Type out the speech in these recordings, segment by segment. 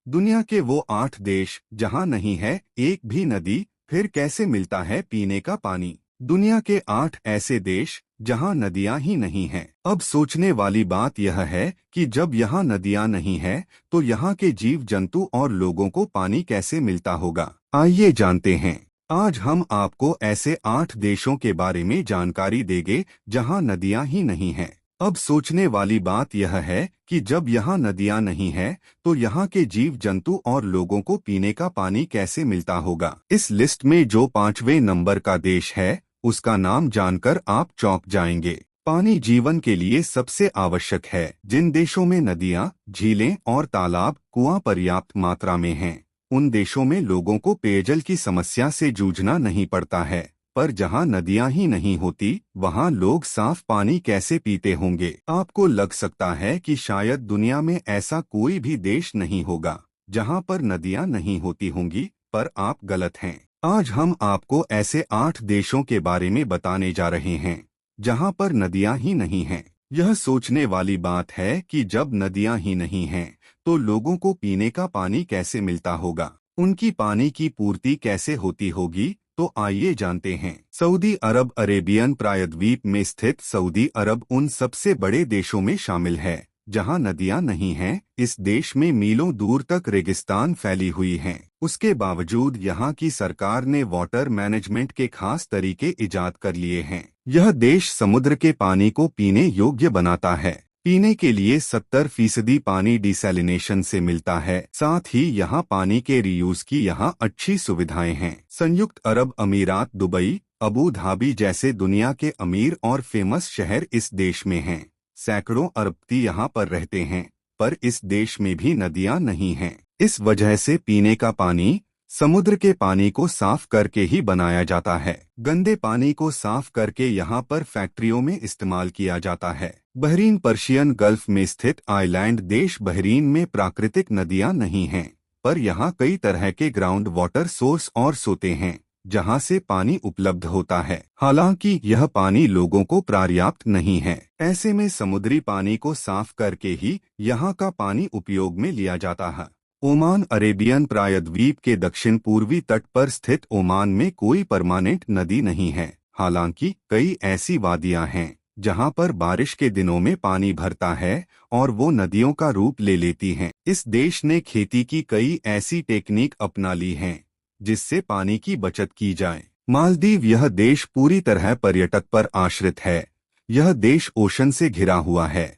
दुनिया के वो 8 देश जहां नहीं है एक भी नदी, फिर कैसे मिलता है पीने का पानी। दुनिया के 8 ऐसे देश जहां नदियां ही नहीं हैं। अब सोचने वाली बात यह है कि जब यहाँ नदियां नहीं है तो यहाँ के जीव जंतु और लोगों को पानी कैसे मिलता होगा। आइए जानते हैं। आज हम आपको ऐसे 8 देशों के बारे में जानकारी देंगे जहां नदियां ही नहीं हैं। अब सोचने वाली बात यह है कि जब यहाँ नदियां नहीं है तो यहाँ के जीव जंतु और लोगों को पीने का पानी कैसे मिलता होगा। इस लिस्ट में जो 5वें नंबर का देश है उसका नाम जानकर आप चौंक जाएंगे। पानी जीवन के लिए सबसे आवश्यक है। जिन देशों में नदियां, झीलें और तालाब, कुआं पर्याप्त मात्रा में हैं, उन देशों में लोगों को पेयजल की समस्या से जूझना नहीं पड़ता है। पर जहां नदियां ही नहीं होती वहां लोग साफ पानी कैसे पीते होंगे। आपको लग सकता है कि शायद दुनिया में ऐसा कोई भी देश नहीं होगा जहां पर नदियां नहीं होती होंगी, पर आप गलत हैं। आज हम आपको ऐसे 8 देशों के बारे में बताने जा रहे हैं जहां पर नदियां ही नहीं हैं। यह सोचने वाली बात है कि जब नदियां ही नहीं हैं तो लोगों को पीने का पानी कैसे मिलता होगा, उनकी पानी की पूर्ति कैसे होती होगी। तो आइए जानते हैं। सऊदी अरब अरेबियन प्रायद्वीप में स्थित सऊदी अरब उन सबसे बड़े देशों में शामिल है जहां नदियां नहीं हैं। इस देश में मीलों दूर तक रेगिस्तान फैली हुई हैं। उसके बावजूद यहाँ की सरकार ने वाटर मैनेजमेंट के खास तरीके इजाद कर लिए हैं। यह देश समुद्र के पानी को पीने योग्य बनाता है। पीने के लिए 70% पानी डिसैलिनेशन से मिलता है। साथ ही यहाँ पानी के रीयूज की यहाँ अच्छी सुविधाएं हैं। संयुक्त अरब अमीरात, दुबई, अबू धाबी जैसे दुनिया के अमीर और फेमस शहर इस देश में हैं। सैकड़ों अरबती यहाँ पर रहते हैं, पर इस देश में भी नदियाँ नहीं हैं। इस वजह से पीने का पानी समुद्र के पानी को साफ करके ही बनाया जाता है। गंदे पानी को साफ करके यहाँ पर फैक्ट्रियों में इस्तेमाल किया जाता है। बहरीन पर्शियन गल्फ में स्थित आइलैंड देश बहरीन में प्राकृतिक नदियाँ नहीं हैं, पर यहाँ कई तरह के ग्राउंड वाटर सोर्स और सोते हैं जहाँ से पानी उपलब्ध होता है। हालांकि यह पानी लोगों को पर्याप्त नहीं है। ऐसे में समुद्री पानी को साफ करके ही यहाँ का पानी उपयोग में लिया जाता है। ओमान अरेबियन प्रायद्वीप के दक्षिण पूर्वी तट पर स्थित ओमान में कोई परमानेंट नदी नहीं है। हालांकि कई ऐसी वादियां हैं जहां पर बारिश के दिनों में पानी भरता है और वो नदियों का रूप ले लेती हैं। इस देश ने खेती की कई ऐसी टेक्निक अपना ली हैं जिससे पानी की बचत की जाए। मालदीव, यह देश पूरी तरह पर्यटक पर आश्रित है। यह देश ओशन से घिरा हुआ है।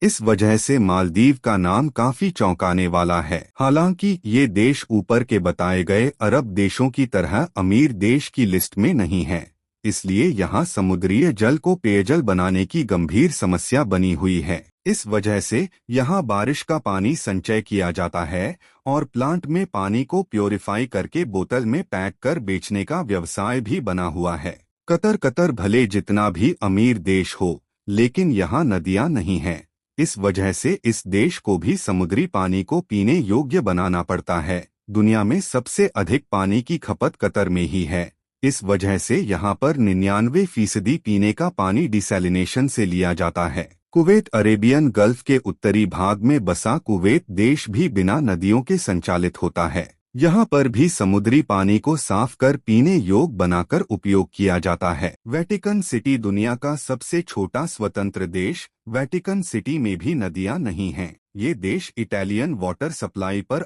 इस वजह से मालदीव का नाम काफी चौंकाने वाला है। हालांकि ये देश ऊपर के बताए गए अरब देशों की तरह अमीर देश की लिस्ट में नहीं है, इसलिए यहाँ समुद्रीय जल को पेयजल बनाने की गंभीर समस्या बनी हुई है। इस वजह से यहाँ बारिश का पानी संचय किया जाता है और प्लांट में पानी को प्योरीफाई करके बोतल में पैक कर बेचने का व्यवसाय भी बना हुआ है। कतर भले जितना भी अमीर देश हो, लेकिन यहाँ नदियाँ नहीं हैं। इस वजह से इस देश को भी समुद्री पानी को पीने योग्य बनाना पड़ता है। दुनिया में सबसे अधिक पानी की खपत कतर में ही है। इस वजह से यहाँ पर 99% पीने का पानी डिसैलिनेशन से लिया जाता है। कुवैत, अरेबियन गल्फ के उत्तरी भाग में बसा कुवैत देश भी बिना नदियों के संचालित होता है। यहाँ पर भी समुद्री पानी को साफ कर पीने योग्य बनाकर उपयोग किया जाता है। वेटिकन सिटी, दुनिया का सबसे छोटा स्वतंत्र देश, वेटिकन सिटी में भी नदियाँ नहीं हैं। ये देश इटालियन वाटर सप्लाई पर